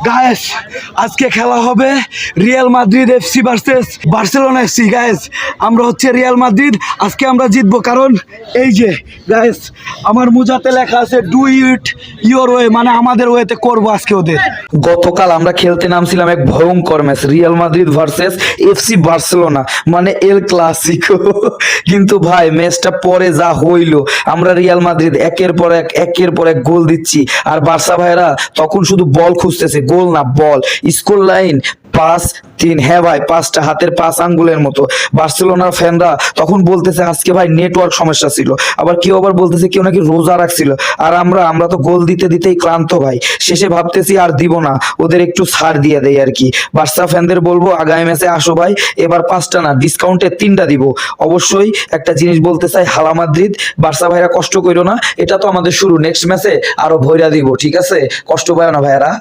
Guys আজকে খেলা হবে Real Madrid FC versus Barcelona FC. Guys আমরা হচ্ছে রিয়াল মাদ্রিদ, আজকে আমরা জিতবো, কারণ এই যে গায়েস আমার মুজাতে লেখা আছে ডু ইট ইওর ওয়ে, মানে আমাদের ওয়েতে করবো আজকে ওদের। গতকাল আমরা খেলতে নামছিলাম এক ভয়ঙ্কর match, Real Madrid versus FC Barcelona, মানে এল ক্লাসিকো। কিন্তু ভাই ম্যাচটা পরে যা হইলো, আমরা রিয়াল মাদ্রিদ একের পর এক গোল দিচ্ছি, আর বার্সা ভাইরা তখন শুধু বল খুঁজতেছে, গোল না বল। স্কোর লাইন 5-3, হ্যাঁ ভাই 5টা হাতের 5 আঙ্গুলের মতো। বার্সেলোনার ফ্যানরা তখন বলতেছে আজকে ভাই নেটওয়ার্ক সমস্যা ছিল, আবার কেউ বলতেছে কেউ নাকি রোজা রাখছিল। আর আমরা তো গোল দিতে দিতেই ক্লান্ত ভাই, শেষে ভাবতেছি আর দিব না, ওদের একটু ছাড় দিয়ে দেয় আর কি। বার্সা ফ্যানদের বলবো আগামী ম্যাচে আসো ভাই, এবার 5টা না ডিসকাউন্টে 3টা দিব। অবশ্যই একটা জিনিস বলতে চাই, হালা মাদ্রিদ বার্সা ভাইরা কষ্ট করো না, এটা তো আমাদের শুরু, নেক্সট ম্যাচে আরো ভইরা দিব, ঠিক আছে? কষ্ট পায় না ভাইয়ারা।